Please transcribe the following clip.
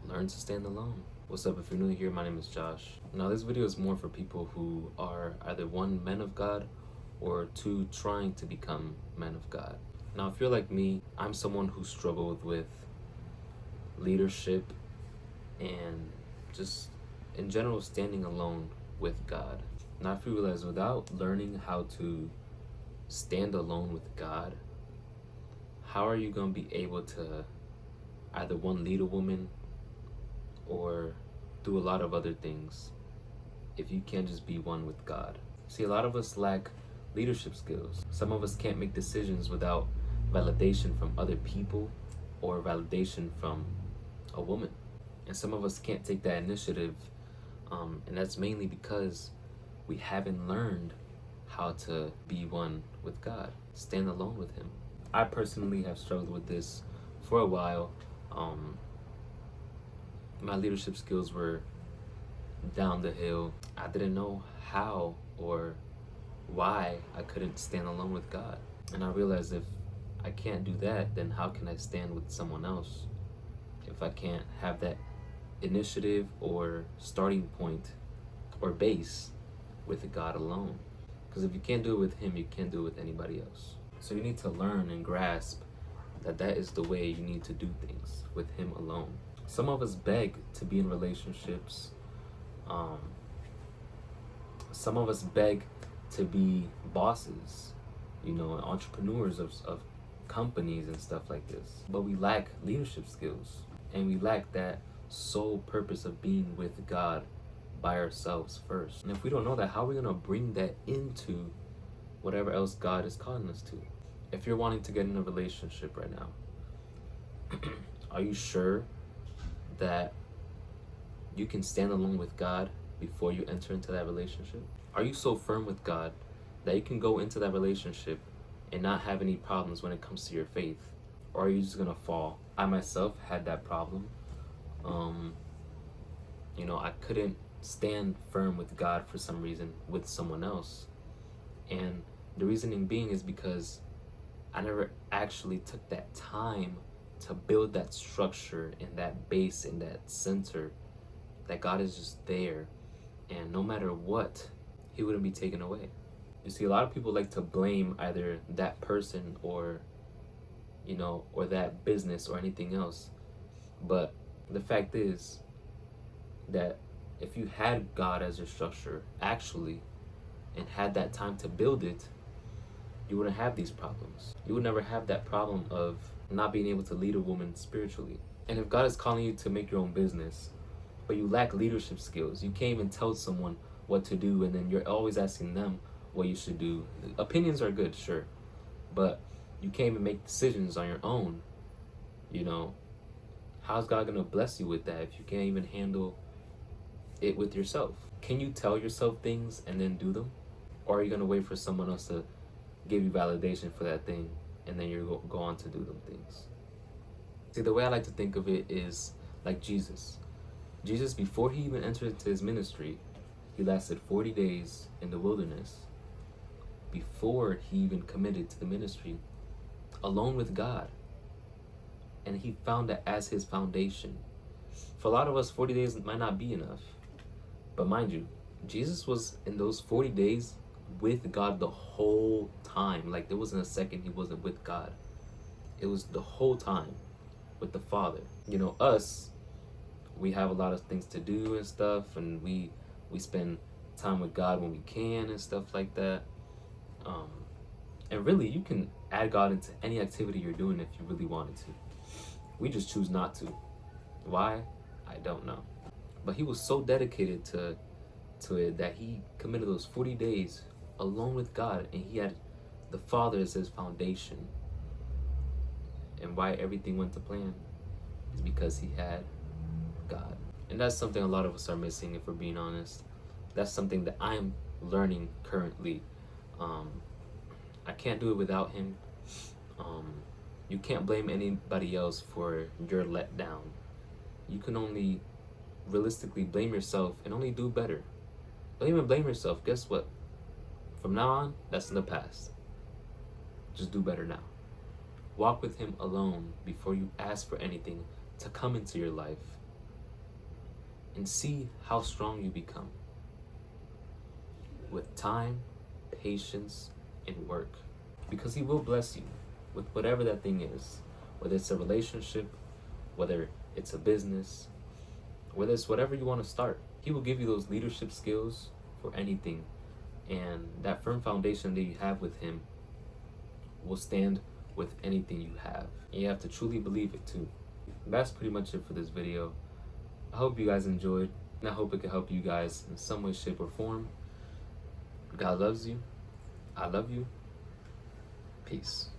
learn to stand alone. What's up? If you're new here, my name is Josh. Now, this video is more for people who are either one, men of God, or two, trying to become men of God. Now, if you're like me, I'm someone who struggled with leadership and just in general standing alone with God. Now, if you realize without learning how to stand alone with God, how are you going to be able to either one, lead a woman or do a lot of other things if you can't just be one with God? See, a lot of us lack leadership skills. Some of us can't make decisions without validation from other people or validation from a woman. And some of us can't take that initiative, and that's mainly because we haven't learned how to be one with God, stand alone with Him. I personally have struggled with this for a while. My leadership skills were down the hill. I didn't know how or why I couldn't stand alone with God. And I realized if I can't do that, then how can I stand with someone else if I can't have that initiative or starting point or base with God alone? Because if you can't do it with Him, you can't do it with anybody else. So you need to learn and grasp that that is the way you need to do things, with Him alone. Some of us beg to be in relationships. Some of us beg to be bosses, entrepreneurs of companies and stuff like this. But we lack leadership skills, and we lack that sole purpose of being with God by ourselves first. And if we don't know that, how are we going to bring that into whatever else God is calling us to? If you're wanting to get in a relationship right now, are you sure that you can stand alone with God before you enter into that relationship? Are you so firm with God that you can go into that relationship and not have any problems when it comes to your faith? Or are you just gonna fall? I myself had that problem. I couldn't stand firm with God for some reason with someone else. And the reasoning being is because I never actually took that time to build that structure and that base and that center, that God is just there, and no matter what, He wouldn't be taken away. You see, a lot of people like to blame either that person or that business or anything else. But the fact is that if you had God as your structure actually and had that time to build it, you wouldn't have these problems. You would never have that problem of not being able to lead a woman spiritually. And if God is calling you to make your own business, but you lack leadership skills, you can't even tell someone what to do, and then you're always asking them what you should do. Opinions are good, sure, but you can't even make decisions on your own. How's God gonna bless you with that if you can't even handle it with yourself? Can you tell yourself things and then do them? Or are you gonna wait for someone else to give you validation for that thing and then you go on to do them things? See, the way I like to think of it is like Jesus. Jesus, before He even entered into His ministry, He lasted 40 days in the wilderness before He even committed to the ministry, alone with God. And He found that as His foundation. For a lot of us, 40 days might not be enough. But mind you, Jesus was in those 40 days with God the whole time. Like, there wasn't a second He wasn't with God. It was the whole time with the Father. Us, we have a lot of things to do and stuff, and we spend time with God when we can and stuff like that. And really, you can add God into any activity you're doing if you really wanted to. We just choose not to. Why? I don't know. But He was so dedicated to it that He committed those 40 days alone with God, and He had the Father as His foundation. And why everything went to plan is because He had God. And that's something a lot of us are missing, if we're being honest. That's something that I'm learning currently. I can't do it without Him. You can't blame anybody else for your letdown. You can only realistically blame yourself and only do better. Don't even blame yourself. Guess what? From now on, that's in the past. Just do better now. Walk with Him alone before you ask for anything to come into your life. and see how strong you become with time, patience, and work. Because He will bless you with whatever that thing is, whether it's a relationship, whether it's a business, whether it's whatever you want to start. He will give you those leadership skills for anything, and that firm foundation that you have with Him will stand with anything you have. And you have to truly believe it too. That's pretty much it for this video. I hope you guys enjoyed, and I hope it could help you guys in some way, shape, or form. God loves you. I love you. Peace.